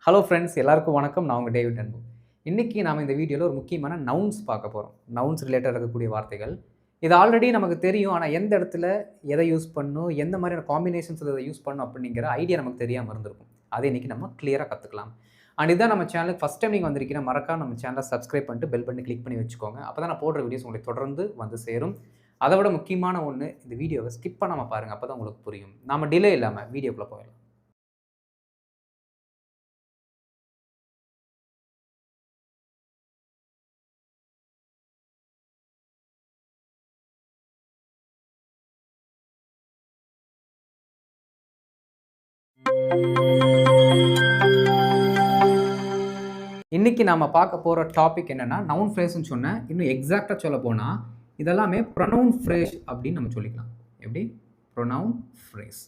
Hello friends, எல்லாருக்கும் வணக்கம். நான் உங்கள் டேவிட் அன்பு. இன்னைக்கு நாம இந்த வீடியோல ஒரு முக்கியமான நவுன்ஸ் பார்க்க போறோம். நவுன்ஸ் ரிலேட்டடா இருக்கக்கூடிய வார்த்தைகள். இது ஆல்ரெடி நமக்கு தெரியும். ஆனா எந்த இடத்துல எதை யூஸ் பண்ணணும், எந்த மாதிரியான காம்பினேஷன்ஸ்ல இதை யூஸ் பண்ணணும் அப்படிங்கிற ஐடியா நமக்கு தெரியாம இருந்திருக்கும். அதை இன்னைக்கு நம்ம கிளியரா கத்துக்கலாம். அண்ட் இதான் நம்ம சேனலுக்கு ஃபர்ஸ்ட் டைம் நீங்க வந்திருக்கீங்கன்னா, மறக்காம நம்ம சேனலை சப்ஸ்கிரைப் பண்ணிட்டு பெல் பட்டனை கிளிக் பண்ணி வச்சுக்கோங்க. அப்பதான் நான் போடுற வீடியோஸ் உங்களுக்கு தொடர்ந்து வந்து சேரும். அதை விட முக்கியமான ஒண்ணு, இந்த வீடியோவை ஸ்கிப் பண்ணாம பாருங்க. அப்பதான் உங்களுக்கு புரியும். நாம டிலே இல்லாம வீடியோக்குள்ள போயிடலாம். இன்னைக்கு நாம பார்க்க போற டாபிக் என்னன்னா, நவுன் ஃப்ரேஸ்ன்னு சொன்னேன். இன்னும் எக்ஸாக்ட்டா சொல்லப்போனா, இதெல்லாமே ப்ரொனவுன் ஃப்ரேஸ் அப்படின்னு நம்ம சொல்லிக்கலாம். எப்படி? Pronoun phrase.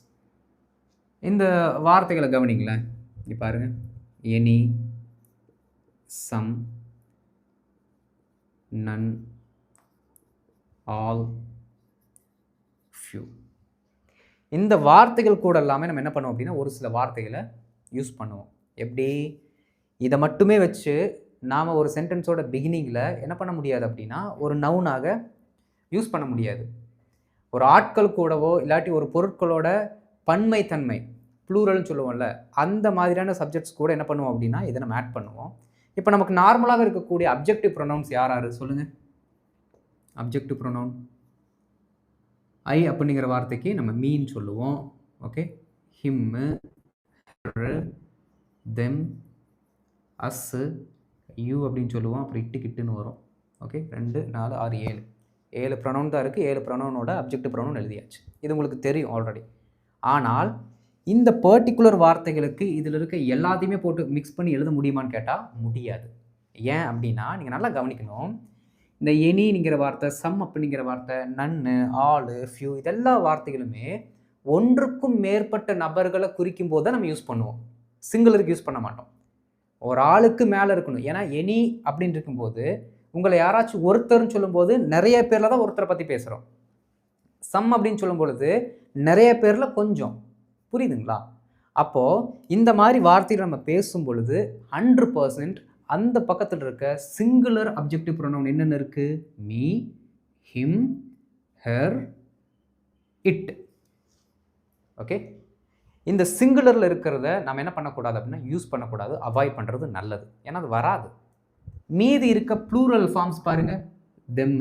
இந்த வார்த்தைகள கவனிங்களேன். இங்க பாருங்க. எனி, சம், நன், ஆல், ஃபியூ. இந்த வார்த்தைகள் கூட எல்லாமே நம்ம என்ன பண்ணுவோம் அப்படின்னா, ஒரு சில வார்த்தைகள யூஸ் பண்ணுவோம். எப்படி? இத மட்டுமே வச்சு நாம ஒரு சென்டென்ஸோட பிகினிங்ல என்ன பண்ண முடியாது அப்படின்னா, ஒரு நவுனாக யூஸ் பண்ண முடியாது. ஒரு ஆட்கள் கூடவோ, இல்லாட்டி ஒரு பொருட்களோட பன்மை தன்மை, ப்ளூரல்னு சொல்லுவோம்ல, அந்த மாதிரியான சப்ஜெக்ட்ஸ் கூட என்ன பண்ணுவோம் அப்படின்னா, இத நம்ம ஆட் பண்ணுவோம். இப்ப நமக்கு நார்மலாக இருக்கக்கூடிய அப்ஜெக்டிவ் ப்ரொனவுன்ஸ் யார் யாரு சொல்லுங்க? அப்ஜெக்டிவ் ப்ரொனவுன் ஐ அப்படிங்கிற வார்த்தைக்கு நம்ம மீன்னு சொல்லுவோம். ஓகே. ஹிம்மு, ஹெர், தெம், அஸ்ஸு, யூ அப்படின்னு சொல்லுவோம். அப்புறம் இட்டு, கிட்டுன்னு வரும். ஓகே. 2, 4, 6, 7. 7 ப்ரொனவுன் தான் இருக்கு. 7 ப்ரொனவுனோட அப்ஜெக்டிவ் ப்ரொனவுன் எழுதியாச்சு. இது உங்களுக்கு தெரியும் ஆல்ரெடி. ஆனால் இந்த பர்ட்டிகுலர் வார்த்தைகளுக்கு இதில் இருக்க எல்லாத்தையுமே போட்டு மிக்ஸ் பண்ணி எழுத முடியுமான்னு கேட்டால் முடியாது. ஏன் அப்படின்னா, நீங்கள் நல்லா கவனிக்கணும். இந்த எனிங்கிற வார்த்தை, சம் அப்படிங்கிற வார்த்தை, நன்னு, ஆளு, ஃபியூ இதெல்லா வார்த்தைகளுமே ஒன்றுக்கும் மேற்பட்ட நபர்களை குறிக்கும் போது தான் நம்ம யூஸ் பண்ணுவோம். சிங்குலருக்கு யூஸ் பண்ண மாட்டோம். ஒரு ஆளுக்கு மேலே இருக்கணும். ஏன்னா எனி அப்படின்னு இருக்கும்போது உங்களை யாராச்சும் ஒருத்தர்னு சொல்லும்போது நிறைய பேரில் தான் ஒருத்தரை பற்றி பேசுகிறோம். சம் அப்படின்னு சொல்லும் பொழுது நிறைய பேரில் கொஞ்சம். புரியுதுங்களா? அப்போது இந்த மாதிரி வார்த்தைகள் நம்ம பேசும் பொழுது 100% அந்த பக்கத்தில் இருக்க சிங்குலர் அப்ஜெக்டிவ் ப்ரொனவுன் என்னென்ன இருக்கு? Me, him, her, it. Okay. இந்த சிங்குலரில் இருக்கிறத நம்ம என்ன பண்ணக்கூடாது அப்படின்னா யூஸ் பண்ணக்கூடாது, அவாய்ட் பண்ணுறது நல்லது. ஏன்னா அது வராது. மீதி இருக்க ப்ளூரல் ஃபார்ம்ஸ் பாருங்க. Them,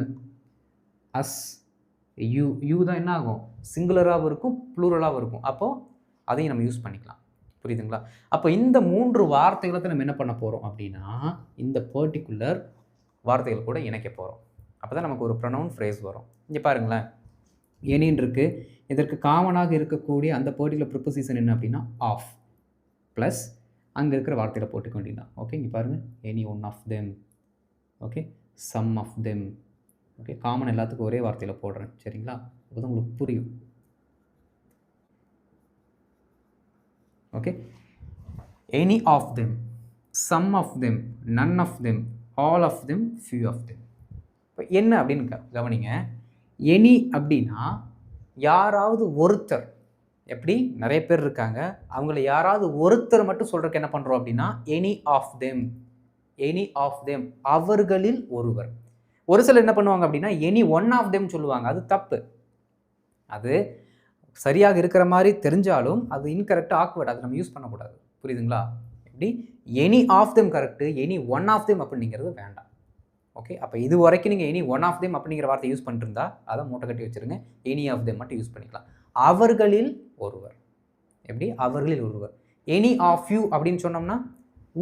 us, you. யூ தான் என்ன ஆகும்? சிங்குலராகவும் இருக்கும், ப்ளூரலாகவும் இருக்கும். அப்போது அதையும் நம்ம யூஸ் பண்ணிக்கலாம். புரியுதுங்களா? அப்போ இந்த 3 வார்த்தைகளை நம்ம என்ன பண்ண போகிறோம் அப்படின்னா, இந்த பர்ட்டிகுலர் வார்த்தைகள் கூட இணைக்க போகிறோம். அப்போ தான் நமக்கு ஒரு ப்ரொனவுன் ஃப்ரேஸ் வரும். இங்கே பாருங்களேன். எனின்னு இருக்கு. இதற்கு காமனாக இருக்கக்கூடிய அந்த பர்ட்டிகுலர் ப்ரிப்போசிஷன் என்ன அப்படின்னா ஆஃப் ப்ளஸ் அங்கே இருக்கிற வார்த்தையில போட்டுக்க வேண்டியதுதான். ஓகே. இங்கே பாருங்கள். Any one of them. Okay. Some of them. Okay. Common எல்லாத்துக்கும் ஒரே வார்த்தையில் போடுறேன். சரிங்களா? அப்போ தான் உங்களுக்கு புரியும். Okay. Any of them, some of them, none of them, all of them, few of them. இப்போ என்ன அப்படின்னு கவனிங்க. எனி அப்படின்னா யாராவது ஒருத்தர். எப்படி? நிறைய பேர் இருக்காங்க. அவங்கள யாராவது ஒருத்தர் மட்டும் சொல்றதுக்கு என்ன பண்ணுறோம் அப்படின்னா any of them. Any of them அவர்களில் ஒருவர். ஒரு சிலர் என்ன பண்ணுவாங்க அப்படின்னா எனி ஒன் ஆஃப் தெம் சொல்லுவாங்க. அது தப்பு. அது சரியாக இருக்கிற மாதிரி தெரிஞ்சாலும் அது இன்கரெக்ட், ஆக்வர்ட். அதை நம்ம யூஸ் பண்ணக்கூடாது. புரியுதுங்களா? எப்படி? Any of them correct, any one of them அப்படிங்கிறது வேண்டாம். ஓகே. அப்போ இது வரைக்கும் நீங்கள் எனி ஒன் ஆஃப் தெம் அப்படிங்கிற வார்த்தை யூஸ் பண்ணிட்டு இருந்தா அதை மூட்டை கட்டி வச்சிருங்க. எனி ஆஃப் தெம் மட்டும் யூஸ் பண்ணிக்கலாம். அவர்களில் ஒருவர். எப்படி? அவர்களில் ஒருவர். எனி ஆஃப் யூ அப்படின்னு சொன்னோம்னா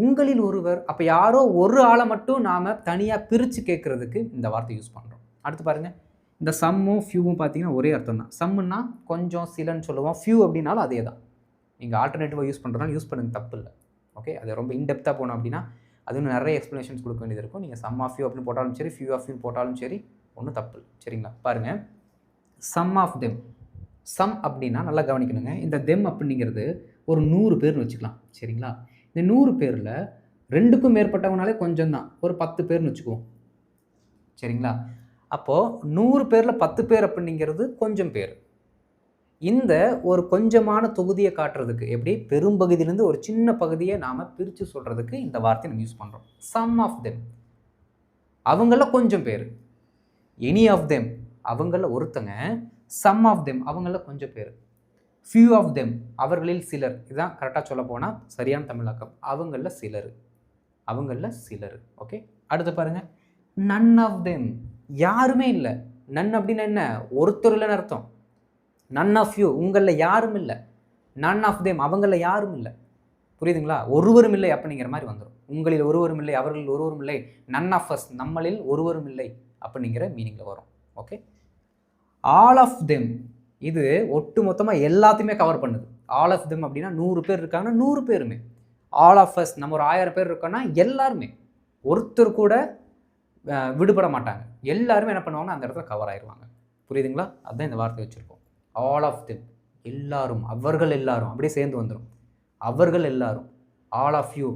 உங்களில் ஒருவர். அப்போ யாரோ ஒரு ஆளை மட்டும் நாம் தனியாக பிரித்து கேட்குறதுக்கு இந்த வார்த்தை யூஸ் பண்ணுறோம். அடுத்து பாருங்கள். இந்த சம்மும் ஃபியூவும் பார்த்தீங்கன்னா ஒரே அர்த்தம் தான். சம்முன்னா கொஞ்சம், சிலன்னு சொல்லுவோம். ஃபியூ அப்படின்னாலும் அதே தான். நீங்கள் ஆல்டர்னேட்டிவாக யூஸ் பண்ணுறதுனால யூஸ் பண்ணுங்க, தப்பு இல்லை. ஓகே. அது ரொம்ப இன்டெப்த்தாக போனோம் அப்படின்னா அது நிறைய எக்ஸ்ப்ளனேஷன்ஸ் கொடுக்க வேண்டியது இருக்கும். நீங்கள் சம் ஆஃப் ஃபியூ அப்படின்னு போட்டாலும் சரி, ஃபியூ ஆஃப் ஃபியூ போட்டாலும் சரி, ஒன்றும் தப்பு இல்லை. சரிங்களா? பாருங்கள். Some of them. சம் அப்படின்னா நல்லா கவனிக்கணுங்க. இந்த தெம் அப்படிங்கிறது ஒரு 100 பேர்னு வச்சுக்கலாம். சரிங்களா? இந்த 100 பேரில் 2க்கும் மேற்பட்டவனாலே கொஞ்சம் தான். ஒரு 10 பேர்னு வச்சுக்குவோம். சரிங்களா? அப்போது 100 பேரில் 10 பேர் அப்படிங்கிறது கொஞ்சம் பேர். இந்த ஒரு கொஞ்சமான தொகுதியை காட்டுறதுக்கு எப்படி பெரும்பகுதியிலேருந்து ஒரு சின்ன பகுதியை நாம் பிரித்து சொல்கிறதுக்கு இந்த வார்த்தையை நம்ம யூஸ் பண்ணுறோம். சம் ஆஃப் தெம், அவங்கள கொஞ்சம் பேர். எனி ஆஃப் தெம், அவங்கள ஒருத்தங்க. சம் ஆஃப் தெம், அவங்கள கொஞ்சம் பேர். ஃபியூ ஆஃப் தெம், அவர்களில் சிலர். இதுதான் கரெக்டாக சொல்ல போனால் சரியான தமிழாக்கம். அவங்கள சிலர், அவங்கள சிலர். ஓகே, அடுத்து பாருங்க. நன் ஆஃப் தெம், யாருமே இல்லை. நன் அப்படின்னு என்ன? ஒருத்தர் இல்லைன்னு அர்த்தம். நன் ஆஃப் யூ, உங்களில் யாரும் இல்லை. நன் ஆஃப் தெம், அவங்களில் யாரும் இல்லை. புரியுதுங்களா? ஒருவரும் இல்லை அப்படிங்கிற மாதிரி வந்துடும். உங்களில் ஒருவரும் இல்லை, அவர்களில் ஒருவரும் இல்லை. நன் ஆஃப் அஸ், நம்மளில் ஒருவரும் இல்லை அப்படிங்கிற மீனிங்கில் வரும். ஓகே, ஆல் ஆஃப் தெம், இது ஒட்டு மொத்தமாக எல்லாத்தையுமே கவர் பண்ணுது. ஆல் ஆஃப் தெம் அப்படின்னா 100 பேர் இருக்காங்கன்னா 100 பேருமே. ஆல் ஆஃப் அஸ், நம்ம ஒரு 1000 பேர் இருக்கோன்னா எல்லாருமே, ஒருத்தர் கூட விடுபட மாட்டாங்க. எல்லாருமே என்ன பண்ணுவாங்கன்னா அந்த இடத்துல கவர் ஆயிடுவாங்க. புரியுதுங்களா? அதுதான் இந்த வார்த்தை வச்சுருக்கோம். ஆல் ஆஃப் தெம், எல்லாரும், அவர்கள் எல்லாரும், அப்படியே சேர்ந்து வந்துடும். அவர்கள் எல்லாரும். ஆல் ஆஃப் யூ,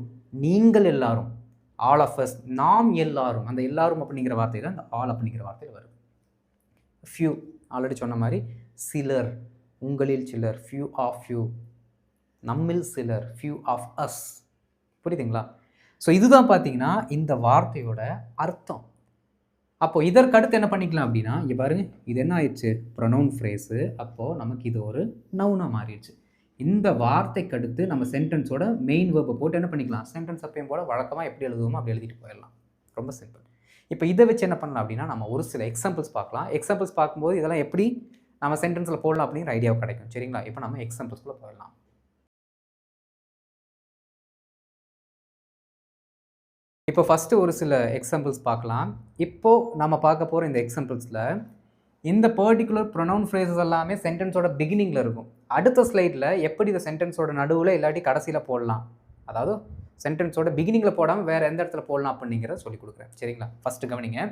நீங்கள் எல்லாரும். ஆல் ஆஃப் அஸ், நாம் எல்லாரும். அந்த எல்லாரும் அப்படிங்கிற வார்த்தை தான் அந்த ஆல் அப்படிங்கிற வார்த்தையில் வருது. ஃபியூ, ஆல்ரெடி சொன்ன மாதிரி சிலர், உங்களில் சிலர். ஃபியூ ஆஃப் யூ, நம்மில் சிலர். Few of us. புரியுதுங்களா? ஸோ இதுதான் பார்த்தீங்கன்னா இந்த வார்த்தையோட அர்த்தம். அப்போது இதற்கடுத்து என்ன பண்ணிக்கலாம் அப்படின்னா, இங்கே பாருங்க, இது என்ன ஆயிடுச்சு? Pronoun phrase. அப்போது நமக்கு இது ஒரு நவுனாக மாறிடுச்சு. இந்த வார்த்தைக்கு அடுத்து நம்ம சென்டென்ஸோட மெயின் வேர்பை போட்டு என்ன பண்ணிக்கலாம்? சென்டென்ஸ் அப்பயும் போல வழக்கமாக எப்படி எழுதுவோமோ அப்படி எழுதிட்டு போயிடலாம். ரொம்ப சிம்பிள். இப்போ இதை வச்சு என்ன பண்ணலாம் அப்படின்னா, நம்ம ஒரு சில எக்ஸாம்பிள்ஸ் பார்க்கலாம். எக்ஸாம்பிள்ஸ் பார்க்கும்போது இதெல்லாம் எப்படி நம்ம சென்டென்ஸில் போடலாம் அப்படிங்கிற ஐடியா கிடைக்கும். சரிங்களா? இப்போ நம்ம எக்ஸாம்பிள்ஸ்குள்ளே போயிடலாம். இப்போ ஃபஸ்ட்டு ஒரு சில எக்ஸாம்பிள்ஸ் பார்க்கலாம். இப்போது நம்ம பார்க்க போகிற இந்த எக்ஸாம்பிள்ஸில் இந்த பர்டிகுலர் ப்ரொனவுன் ஃப்ரேசஸ் எல்லாமே சென்டென்ஸோட பிகினிங்கில் இருக்கும். அடுத்த ஸ்லைடில் எப்படி இந்த சென்டென்ஸோட நடுவில் இல்லாட்டி கடைசியில் போடலாம், அதாவது சென்டென்ஸோட பிகினிங்கில் போடாமல் வேறு எந்த இடத்துல போடலாம் அப்படிங்கிறத சொல்லிக் கொடுக்குறேன். சரிங்களா? ஃபஸ்ட்டு கவனிங்க.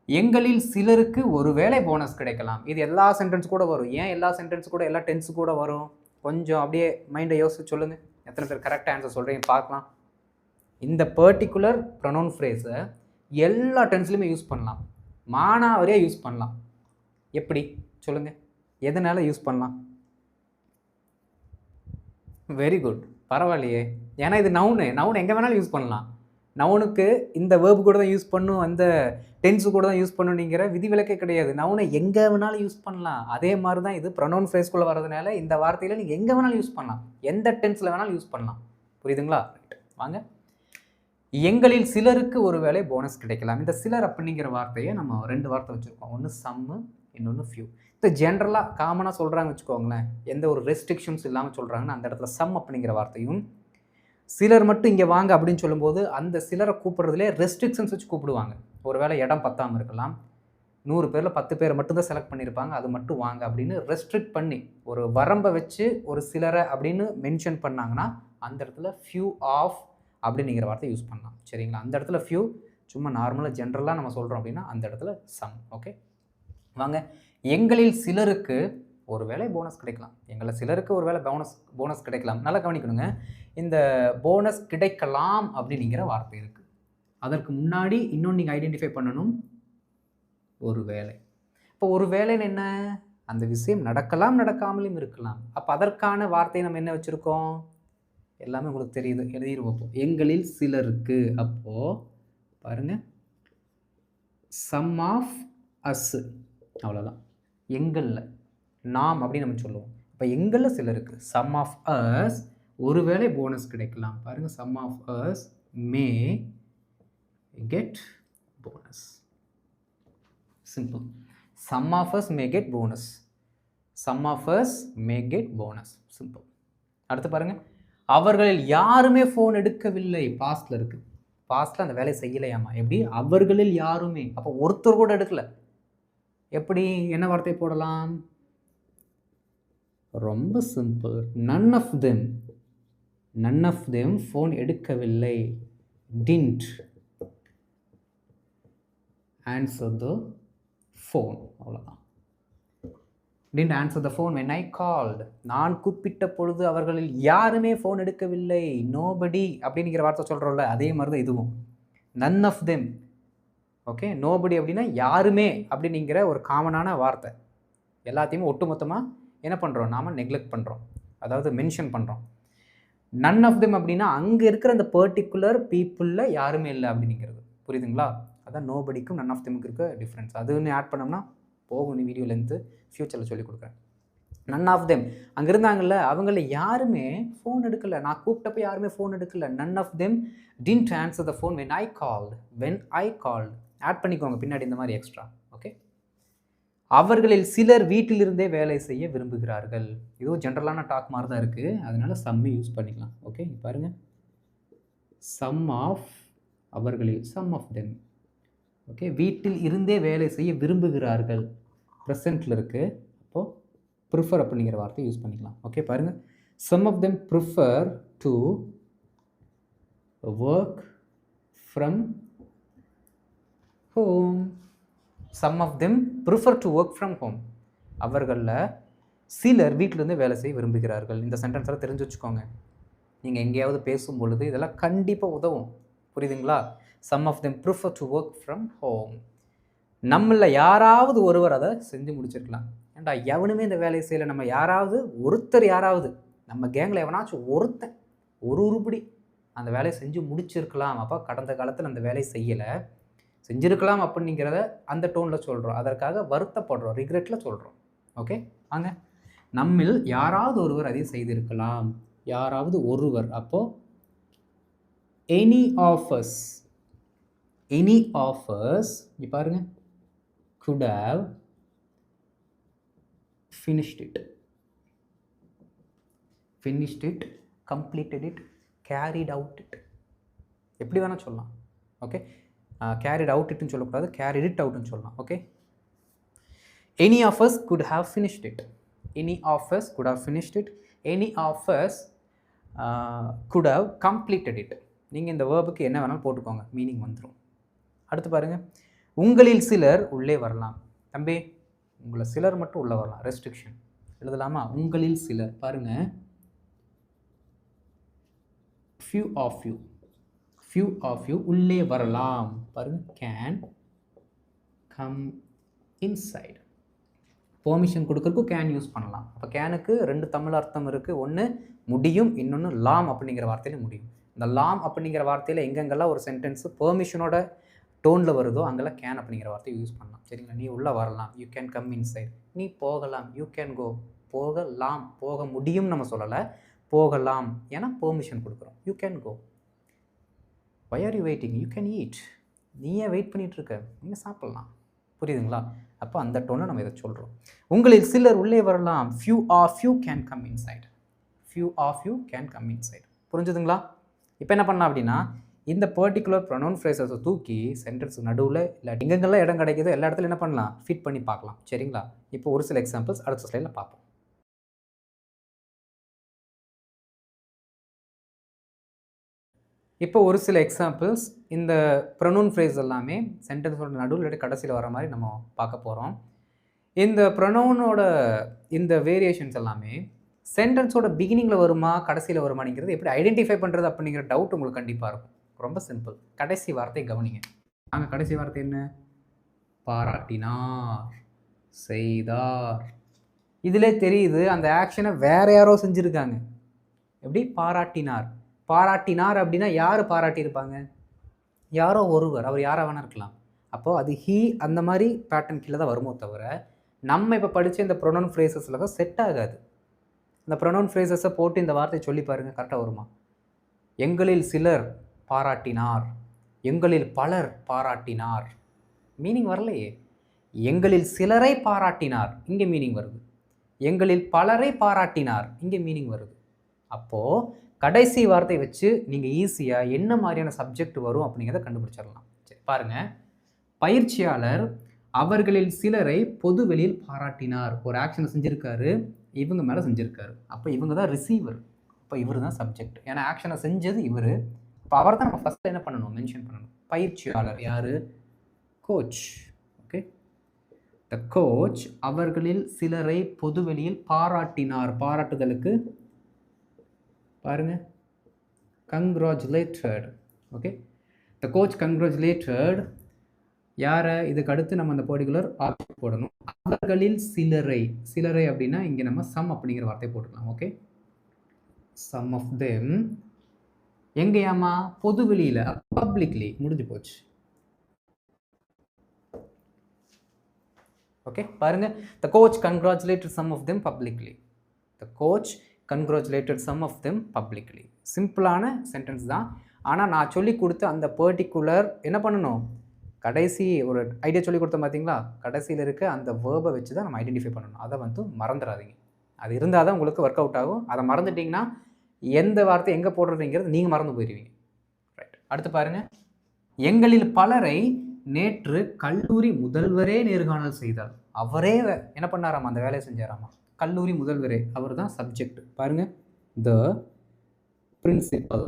எங்களில் சிலருக்கு ஒரு வேளை போனஸ் கிடைக்கலாம். இது எல்லா சென்டென்ஸ் கூட வரும். ஏன் எல்லா சென்டென்ஸ் கூட, எல்லா டென்ஸ் கூட வரும்? கொஞ்சம் அப்படியே மைண்டை யோசிச்சு சொல்லுங்கள். எத்தனை பேர் கரெக்டாக ஆன்சர் சொல்கிறீங்க பார்க்கலாம். இந்த பர்டிகுலர் ப்ரொனவுன் ஃப்ரேஸை எல்லா டென்ஸ்லையுமே யூஸ் பண்ணலாம். மானாவரியாக யூஸ் பண்ணலாம். எப்படி சொல்லுங்கள்? எதனால் யூஸ் பண்ணலாம்? வெரி குட், பரவாயில்லையே. ஏன்னா இது நவுனு எங்கே வேணாலும் யூஸ் பண்ணலாம். நவுனுக்கு இந்த வேர்பு கூட தான் யூஸ் பண்ணும், அந்த டென்ஸு கூட தான் யூஸ் பண்ணணுங்கிற விதிவிலக்கே கிடையாது. நவுனை எங்கே வேணாலும் யூஸ் பண்ணலாம். அதே மாதிரி தான் இது ப்ரொனவுன் ஃப்ரேஸ்குள்ளே வர்றதுனால இந்த வார்த்தையில் நீங்கள் எங்கே வேணாலும் யூஸ் பண்ணலாம், எந்த டென்ஸில் வேணாலும் யூஸ் பண்ணலாம். புரியுதுங்களா? வாங்க. எங்களில் சிலருக்கு ஒரு வேளை போனஸ் கிடைக்கலாம். இந்த சிலர் அப்படிங்கிற வார்த்தையை நம்ம 2 வார்த்தை வச்சுருக்கோம். ஒன்று சம்மு, இன்னொன்று ஃபியூ. இப்போ ஜென்ரலாக காமனாக சொல்கிறாங்க வச்சுக்கோங்களேன், எந்த ஒரு ரெஸ்ட்ரிக்ஷன்ஸ் இல்லாமல் சொல்கிறாங்கன்னா அந்த இடத்துல சம் அப்படிங்கிற வார்த்தையும், சிலர் மட்டும் இங்கே வாங்க அப்படின்னு சொல்லும்போது அந்த சிலரை கூப்பிட்றதுலே ரெஸ்ட்ரிக்ஷன்ஸ் வச்சு கூப்பிடுவாங்க. ஒரு வேளை இடம் பத்தாமல் இருக்கலாம், 100 பேரில் 10 பேரை மட்டும்தான் செலக்ட் பண்ணியிருப்பாங்க, அது மட்டும் வாங்க அப்படின்னு ரெஸ்ட்ரிக்ட் பண்ணி ஒரு வரம்பை வச்சு ஒரு சிலரை அப்படின்னு மென்ஷன் பண்ணாங்கன்னா அந்த இடத்துல ஃபியூ ஆஃப் அப்படிங்கிற வார்த்தை யூஸ் பண்ணலாம். சரிங்களா? அந்த இடத்துல ஃபியூ சும்மா நார்மலாக ஜென்ரலாக நம்ம சொல்கிறோம் அப்படின்னா அந்த இடத்துல சம். ஓகே வாங்க. எங்களில் சிலருக்கு ஒரு வேளை போனஸ் கிடைக்கலாம். எங்களை சிலருக்கு ஒரு வேளை போனஸ் கிடைக்கலாம். நல்லா கவனிக்கணுங்க. இந்த போனஸ் கிடைக்கலாம் அப்படிங்கிற வார்த்தை இருக்குது. அதற்கு முன்னாடி இன்னொன்று நீங்கள் ஐடென்டிஃபை பண்ணணும், ஒரு வேளை. இப்போ ஒரு வேளைன்னு என்ன? அந்த விஷயம் நடக்கலாம், நடக்காமலும் இருக்கலாம். அப்போ அதற்கான வார்த்தையை நம்ம என்ன வச்சுருக்கோம்? எல்லாமே உங்களுக்கு தெரியுது, எழுதிடுவோம். எங்களில் சிலருக்கு, அப்போது பாருங்கள், சம் ஆஃப் அஸ், அவ்வளோதான். எங்களில், நாம் அப்படின்னு நம்ம சொல்லுவோம். இப்போ எங்களில் சிலருக்கு சம் ஆஃப் அஸ் ஒருவேளை போனஸ் கிடைக்கலாம். பாருங்கள், some of us may get bonus. Simple. Some of us may get bonus. Some of us may get bonus. Simple. அடுத்து பாருங்கள், அவர்களில் யாருமே ஃபோன் எடுக்கவில்லை. பாஸ்டில் இருக்குது. பாஸ்டில் அந்த வேலையை செய்யலையாமா. எப்படி? அவர்களில் யாருமே. அப்போ ஒருத்தர் கூட எடுக்கலை. எப்படி? என்ன வார்த்தை போடலாம்? ரொம்ப simple. None of them. None of them phone எடுக்கவில்லை. Didn't answer the phone. அவ்வளோதான். didn't answer the phone when I called. நான் கூப்பிட்ட பொழுது அவர்களில் யாருமே ஃபோன் எடுக்கவில்லை. நோபடி அப்படிங்கிற வார்த்தை சொல்கிறோம்ல, அதே மாதிரி தான் இதுவும். None of them. Okay, nobody அப்படின்னா யாருமே அப்படிங்கிற ஒரு காமனான வார்த்தை. எல்லாத்தையுமே ஒட்டுமொத்தமாக என்ன பண்ணுறோம், நாம் நெக்லெக்ட் பண்ணுறோம், அதாவது மென்ஷன் பண்ணுறோம். நன் ஆஃப் தெம் அப்படின்னா அங்கே இருக்கிற அந்த பர்டிகுலர் பீப்புளில் யாருமே இல்லை அப்படிங்கிறது. புரியுதுங்களா? அதான் நோபடிக்கும் நன் ஆஃப் தெமுக்கு இருக்க டிஃப்ரென்ஸ். அதுன்னு ஆட் பண்ணோம்னா போகும், நீ வீடியோ லென்த்து ஃப்யூச்சரில் சொல்லிக் கொடுக்குறேன். நன் ஆஃப் தெம் அங்கே இருந்தாங்கல்ல, அவங்கள யாருமே ஃபோன் எடுக்கலை. நான் கூப்பிட்டப்போ யாருமே ஃபோன் எடுக்கலை. None of them didn't answer the phone when I called. Add பண்ணிக்கோங்க பின்னாடி இந்த மாதிரி எக்ஸ்ட்ரா. ஓகே. அவர்களில் சிலர் வீட்டிலிருந்தே வேலை செய்ய விரும்புகிறார்கள். இதுவும் ஜென்ரலான டாக் மாதிரி தான் இருக்குது, அதனால சம்மை யூஸ் பண்ணிக்கலாம். ஓகே, பாருங்கள், சம் ஆஃப் அவர்களில், சம் ஆஃப் தெம். ஓகே, வீட்டில் இருந்தே வேலை செய்ய விரும்புகிறார்கள் ப்ரெசண்ட்டில் இருக்குது. அப்போது ப்ரிஃபர் அப்படிங்கிற வார்த்தையை யூஸ் பண்ணிக்கலாம். ஓகே, பாருங்கள், some of them prefer to work from home. Some of them prefer to work from home. அவர்களில் சிலர் வீட்டிலேருந்து வேலை செய்ய விரும்புகிறார்கள். இந்த சென்டென்ஸெல்லாம் தெரிஞ்சு வச்சுக்கோங்க. நீங்கள் எங்கேயாவது பேசும் பொழுது இதெல்லாம் கண்டிப்பாக உதவும். புரியுதுங்களா? Some of them prefer to work from home. நம்மளில் யாராவது ஒருவர் அதை செஞ்சு முடிச்சிருக்கலாம். ஏன்டா எவனுமே இந்த வேலையை செய்யலை, நம்ம யாராவது நம்ம கேங்கில் எவனாச்சும் ஒருத்தன் ஒரு உருப்படி அந்த வேலையை செஞ்சு முடிச்சிருக்கலாம். அப்போ கடந்த காலத்தில் அந்த வேலையை செஞ்சிருக்கலாம் அப்படிங்கிறத அந்த டோனில் சொல்கிறோம். அதற்காக வருத்தப்படுறோம், ரிக்ரெட்டில் சொல்கிறோம். ஓகே, வாங்க, நம்மில் யாராவது ஒருவர் அதை செய்திருக்கலாம். யாராவது ஒருவர். அப்போது எனி ஆஃபர்ஸ் இங்கே பாருங்க, could have finished it, completed it, carried out it, எப்படி வேணால் சொல்லலாம். ஓகே, கேரிட் அவுட் இட்னு சொல்லக்கூடாது, கேரிட் இட் அவுட்னு சொல்லலாம். Okay, any of us could have finished it. Any of us could have finished it. Any of us could have completed it. நீங்கள் இந்த வேர்புக்கு என்ன வேணாலும் போட்டுக்கோங்க, மீனிங் வந்துடும். அடுத்து பாருங்கள், உங்களில் சிலர் உள்ளே வரலாம். தம்பி, உங்களை சிலர் மட்டும் உள்ளே வரலாம், ரெஸ்ட்ரிக்ஷன் எழுதலாமா? உங்களில் சிலர். பாருங்கள், few of you உள்ளே வரலாம். பாருங்க, can come inside. பெர்மிஷன் கொடுக்கறதுக்கு கேன் யூஸ் பண்ணலாம். அப்போ கேனுக்கு ரெண்டு தமிழ் அர்த்தம் இருக்குது. ஒன்று முடியும், இன்னொன்று லாம் அப்படிங்கிற வார்த்தையில் முடியும். இந்த லாம் அப்படிங்கிற வார்த்தையில் எங்கெங்கெல்லாம் ஒரு சென்டென்ஸு பெர்மிஷனோட டோனில் வருதோ அங்கெல்லாம் கேன் அப்படிங்கிற வார்த்தையை யூஸ் பண்ணலாம். சரிங்களா? நீ உள்ளே வரலாம், யூ கேன் கம் இன்சைட். நீ போகலாம், யூ கேன் கோ. போகலாம், போக முடியும் நம்ம சொல்லலை, போகலாம், ஏன்னா பெர்மிஷன் கொடுக்குறோம். You can go. why are you waiting? you can eat. நீ ஏன் வெயிட் பண்ணிகிட்ருக்க? நீங்கள் சாப்பிட்லாம். புரியுதுங்களா? அப்போ அந்த டோனை நம்ம இதை சொல்கிறோம். உங்களில் சிலர் உள்ளே வரலாம். few of you can come inside. few of you can come inside. புரிஞ்சுதுங்களா? இப்போ என்ன பண்ணலாம் அப்படின்னா, இந்த பர்டிகுலர் ப்ரொனவுன் ஃப்ரேசஸை தூக்கி சென்டென்ஸ் நடுவில் இல்லை எங்கெங்கெல்லாம் இடம் கிடைக்குதோ எல்லா இடத்துல என்ன பண்ணலாம், ஃபிட் பண்ணி பார்க்கலாம். சரிங்களா? இப்போ ஒரு சில எக்ஸாம்பிள்ஸ் அடுத்த ஸ்லைடில் பார்ப்போம். இப்போ ஒரு சில எக்ஸாம்பிள்ஸ் இந்த ப்ரொனவுன் ஃப்ரேஸ் எல்லாமே சென்டென்ஸோட நடுவில் இல்லாட்டி கடைசியில் வர மாதிரி நம்ம பார்க்க போகிறோம். இந்த ப்ரொனவுனோட இந்த வேரியேஷன்ஸ் எல்லாமே சென்டென்ஸோட பிகினிங்கில் வருமா கடைசியில் வருமானிங்கிறது எப்படி ஐடென்டிஃபை பண்ணுறது அப்படிங்கிற டவுட் உங்களுக்கு கண்டிப்பாக இருக்கும். ரொம்ப சிம்பிள். கடைசி வார்த்தை கவனிங்க. நாங்கள் கடைசி வார்த்தை என்ன? பாராட்டினார், செய்தார். இதிலே தெரியுது அந்த ஆக்ஷனை வேற யாரோ செஞ்சுருக்காங்க. எப்படி? பாராட்டினார். பாராட்டினார் அப்படின்னா யார் பாராட்டியிருப்பாங்க? யாரோ ஒருவர். அவர் யாராக வேணா இருக்கலாம். அப்போது அது ஹீ அந்த மாதிரி பேட்டர்ன் கீழே தான் வருமோ தவிர நம்ம இப்போ படித்த இந்த ப்ரொனவுன் ஃப்ரேசஸில் தான் செட் ஆகாது. இந்த ப்ரொனவுன் ஃப்ரேசஸை போட்டு இந்த வார்த்தையை சொல்லி பாருங்கள், கரெக்டாக வருமா? எங்களில் சிலர் பாராட்டினார், எங்களில் பலர் பாராட்டினார். மீனிங் வரலையே. எங்களில் சிலரை பாராட்டினார், இங்கே மீனிங் வருது. எங்களில் பலரை பாராட்டினார், இங்கே மீனிங் வருது. அப்போது கடைசி வார்த்தை வச்சு நீங்கள் ஈஸியாக என்ன மாதிரியான சப்ஜெக்ட் வரும் அப்படிங்கிறத கண்டுபிடிச்சிடலாம். சரி பாருங்கள், பயிற்சியாளர் அவர்களில் சிலரை பொது வெளியில் பாராட்டினார். ஒரு ஆக்ஷனை செஞ்சுருக்காரு, இவங்க மேலே செஞ்சுருக்காரு. அப்போ இவங்க தான் ரிசீவர், அப்போ இவர் தான் சப்ஜெக்ட். ஏன்னா ஆக்ஷனை செஞ்சது இவர். இப்போ அவர் தான் நம்ம ஃபஸ்ட்டு என்ன பண்ணணும், மென்ஷன் பண்ணணும். பயிற்சியாளர் யார்? கோச். ஓகே, த கோச் அவர்களில் சிலரை பொது வெளியில் பாராட்டினார். பாராட்டுதலுக்கு பாருங்க, congratulated. Okay, the coach congratulated யாரை இதுக்கு அடுத்து நம்ம அந்த பர்டிகுலர் ஆப்ஜெக்ட் போடணும். அவர்களில் சிலரை, சிலரை அப்படின்னா இங்கே நம்ம சம் அப்படிங்கிற வார்த்தையை போட்டுக்கலாம். ஓகே, சம் ஆஃப் தெம் எங்கேயாமா, பொது வெளியில், பப்ளிக்லி, முடிஞ்சு போச்சு. ஓகே, பாருங்க, the coach congratulated some of them publicly. The coach congratulated some of them publicly. சிம்பிளான சென்டென்ஸ் தான். ஆனால் நான் சொல்லி கொடுத்த அந்த பர்டிகுலர் என்ன பண்ணணும், கடைசி ஒரு ஐடியா சொல்லி கொடுத்தோம் பார்த்தீங்களா, கடைசியில் இருக்க அந்த வேர்பை வச்சு தான் நம்ம ஐடென்டிஃபை பண்ணணும். அதை வந்து மறந்துடாதீங்க. அது இருந்தால் தான் உங்களுக்கு ஒர்க் அவுட் ஆகும். அதை மறந்துட்டிங்கன்னா எந்த வார்த்தை எங்கே போடுறதுங்கிறது நீங்கள் மறந்து போயிடுவீங்க. ரைட், அடுத்து பாருங்கள், எங்களில் பலரை நேற்று கல்லூரி முதல்வரே நேர்காணல் செய்தார். அவரே என்ன பண்ணாராமா, அந்த வேலையை செஞ்சாராமா. கல்லூரி முதல்வரே, அவர் தான் சப்ஜெக்ட். பாருங்க, த பிரின்சிபல்.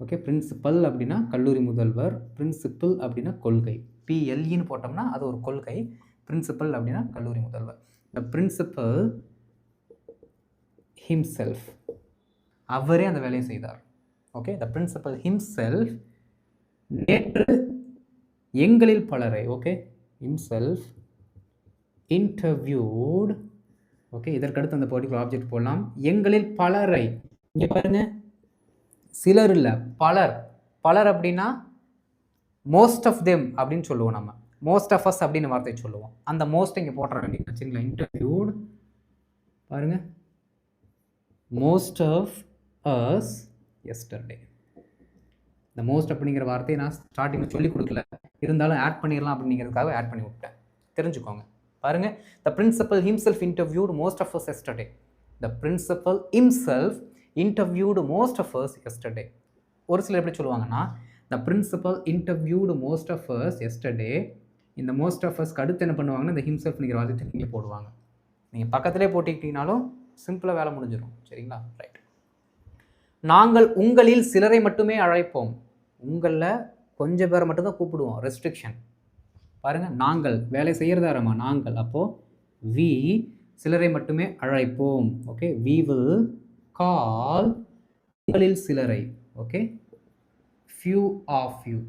ஓகே, பிரின்சிபல் அப்படின்னா கல்லூரி முதல்வர், பிரின்சிபல் அப்படின்னா கொள்கை, பிஎல்இன்னு போட்டோம்னா அது ஒரு கொள்கை, பிரின்சிபல் அப்படின்னா கல்லூரி முதல்வர். த பிரின்சிபல் ஹிம்செல்ஃப், அவரே அந்த வேலையை செய்தார். ஓகே, த பிரின்சிபல் ஹிம்செல்ஃப் நேற்று எங்களில் பலரை, ஓகே, himself interviewed. ஓகே, இதற்கடுத்து அந்த பர்டிகுலர் ஆப்ஜெக்ட் போடலாம். எங்களில் பலரை, இங்கே பாருங்க, சிலர் இல்லை, பலர். பலர் அப்படின்னா மோஸ்ட் ஆஃப் தெம் அப்படின்னு சொல்லுவோம். நம்ம மோஸ்ட் ஆஃப் அஸ் அப்படின்னு வார்த்தை சொல்லுவோம். அந்த மோஸ்ட் இங்கே போட்டுற வேண்டியது வச்சுங்களா. இன்டர்வியூட், பாருங்க, மோஸ்ட் ஆஃப் அஸ் எஸ்டர்டே. இந்த மோஸ்ட் அப்படிங்கிற வார்த்தையை நான் ஸ்டார்டிங்கில் சொல்லி கொடுக்கல, இருந்தாலும் ஆட் பண்ணிடலாம் அப்படிங்கிறதுக்காக ஆட் பண்ணி விட்டேன். தெரிஞ்சுக்கோங்க. பாருங்கள், the principal himself interviewed most of us yesterday. The principal himself interviewed most of us yesterday. ஒரு சிலர் எப்படி சொல்லுவாங்கன்னா, the principal interviewed most of us yesterday. இந்த மோஸ்ட் ஆஃப் அஸ்க்கு அடுத்து என்ன பண்ணுவாங்கன்னா, இந்த ஹிம்செல்ஃப்ங்கிற வார்த்தை இங்கே போடுவாங்க. நீங்கள் பக்கத்திலே போட்டுக்கிட்டீங்கனாலும் சிம்பிளாக வேலை முடிஞ்சிடும். சரிங்களா, ரைட். நாங்கள் உங்களில் சிலரை மட்டுமே அழைப்போம். உங்களில் கொஞ்சம் பேரை மட்டும்தான் கூப்பிடுவோம், ரெஸ்ட்ரிக்ஷன். பாருங்கள், நாங்கள் வேலை செய்கிறதாரம்மா, நாங்கள். அப்போது வி சிலரை மட்டுமே அழைப்போம். ஓகே, வி வில் கால் உங்களில் சிலரை. ஓகே, ஃபியூ ஆஃப் யூ,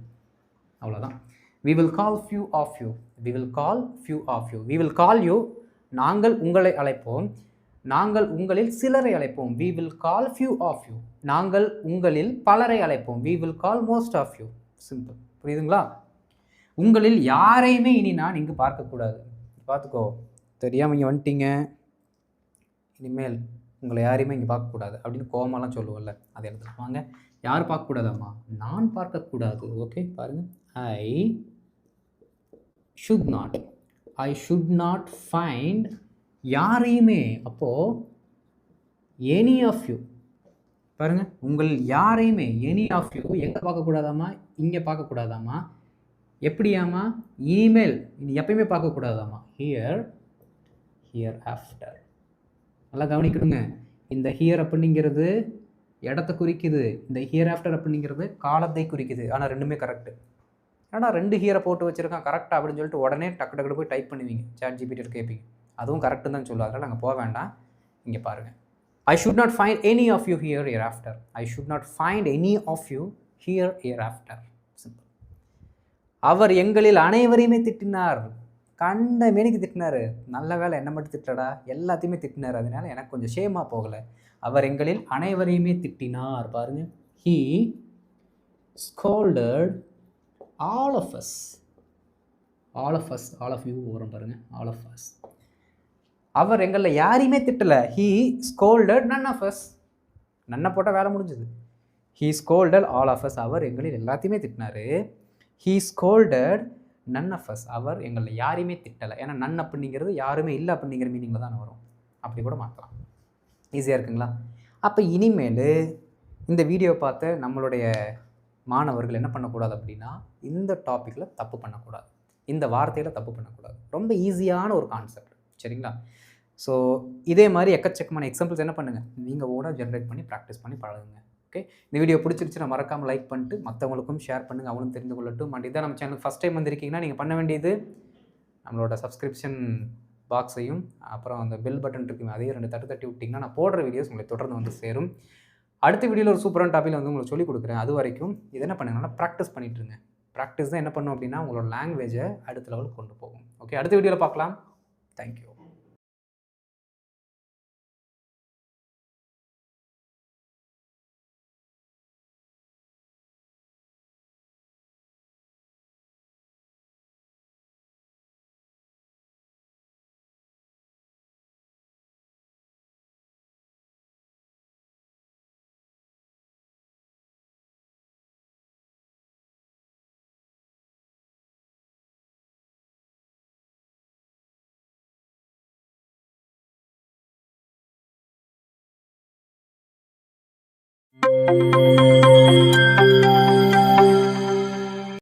அவ்வளோதான். We will call few of you, we will call few of you, we will call you. நாங்கள் உங்களை அழைப்போம், நாங்கள் உங்களில் சிலரை அழைப்போம். we will call few of you. நாங்கள் உங்களில் பலரை அழைப்போம். we will call most of you. Simple. புரியுதுங்களா? உங்களில் யாரையுமே இனி நான் இங்கு பார்க்கக்கூடாது. பார்த்துக்கோ, தெரியாமல் இங்கே வந்துட்டீங்க, இனிமேல் உங்களை யாரையுமே இங்கே பார்க்கக்கூடாது அப்படின்னு கோமாலாம் சொல்லுவோம்ல, அது எழுதலாம். வாங்க, யார் பார்க்கக்கூடாதாம்மா? நான் பார்க்கக்கூடாது. ஓகே, பாருங்கள், I should not, I should not find யாரையுமே. அப்போது எனி ஆஃப் யூ, பாருங்கள், உங்கள் யாரையுமே, எனி ஆஃப் யூ எங்கே பார்க்கக்கூடாதாம்மா? இங்கே பார்க்கக்கூடாதாம்மா. எப்படியாம்மா? இனிமேல், இனி எப்பயுமே பார்க்கக்கூடாதாம்மா. Here, here after. நல்லா கவனிக்கணுங்க. இந்த ஹியர் அப்படிங்கிறது இடத்த குறிக்குது, இந்த ஹியர் ஆஃப்டர் அப்படிங்கிறது காலத்தை குறிக்குது. ஆனால் ரெண்டுமே கரெக்டு. ஆனால் 2 ஹியரை போட்டு வச்சுருக்கான் கரெக்டாக அப்படின்னு சொல்லிட்டு உடனே டக்கு டக்கு போய் டைப் பண்ணுவீங்க, சாட் ஜிபிடி கேட்பீங்க. அதுவும் கரெக்டு தான் சொல்லுவோம். அதனால் நாங்கள் போக வேண்டாம். இங்கே பாருங்கள், I should not find any of you here hereafter. I should not find any of you here hereafter. Simple. அவர் எங்களில் அனைவரையுமே திட்டினார். கண்ட மேனிக்கு திட்டினார். நல்ல வேலை என்ன மட்டும் திட்டடா, எல்லாத்தையுமே திட்டினார். அதனால எனக்கு கொஞ்சம் ஷேமாக போகலை. அவர் எங்களில் அனைவரையுமே திட்டினார். பாருங்கள், he scolded all of us. all of us, all of you வரும் பாருங்கள், all of us. அவர் எங்களில் யாரையுமே திட்டலை. he scolded none of us. நன்னை போட்டால் வேலை முடிஞ்சுது. he scolded all of us. அவர் எங்களில் எல்லாத்தையுமே திட்டினார். he scolded none of us. அவர் எங்களில் யாரையுமே திட்டலை. ஏன்னா நன் அப்படிங்கிறது யாருமே இல்லை அப்படிங்கிற மீனிங்கில் தான் வரும். அப்படி கூட மாற்றலாம். ஈஸியாக இருக்குங்களா? அப்போ இனிமேல் இந்த வீடியோ பார்த்து நம்மளுடைய மாணவர்கள் என்ன பண்ணக்கூடாது அப்படின்னா, இந்த டாப்பிக்கில் தப்பு பண்ணக்கூடாது, இந்த வார்த்தையில் தப்பு பண்ணக்கூடாது. ரொம்ப ஈஸியான ஒரு கான்செப்ட். சரிங்களா? ஸோ இதே மாதிரி எக்கச்சக்கமான எக்ஸாம்பிள்ஸ் என்ன பண்ணுங்கள், நீங்கள் ஓட ஜென்ரேட் பண்ணி ப்ராக்டிஸ் பண்ணி பழகுங்க. ஓகே, இந்த வீடியோ பிடிச்சிருச்சுன்னா மறக்காமல் லைக் பண்ணிட்டு மற்றவங்களுக்கும் ஷேர் பண்ணுங்கள், அவங்களும் தெரிந்து கொள்ளட்டும். அண்ட் இதான் நம்ம சேனலுக்கு ஃபஸ்ட் டைம் வந்திருக்கீங்கன்னா நீங்கள் பண்ண வேண்டியது நம்மளோட சப்ஸ்கிரிப்ஷன் பாக்ஸையும் அப்புறம் அந்த பெல் பட்டன் இருக்குங்க, அதையும் 2 தட்டு தட்டி விட்டிங்கன்னா நான் போடுற வீடியோஸ் உங்களுக்கு தொடர்ந்து வந்து சேரும். அடுத்த வீடியோவில் ஒரு சூப்பரான டாப்பிக்கில் வந்து உங்களுக்கு சொல்லிக் கொடுக்குறேன். அது வரைக்கும் இது என்ன பண்ணுங்கன்னா ப்ராக்டிஸ் பண்ணிட்டுருங்க. ப்ராக்டிஸ் தான் என்ன பண்ணும் அப்படின்னா உங்களோட லாங்குவேஜை அடுத்த லெவலுக்கு கொண்டு போகும். ஓகே, அடுத்த வீடியோவில் பார்க்கலாம். தேங்க்யூ.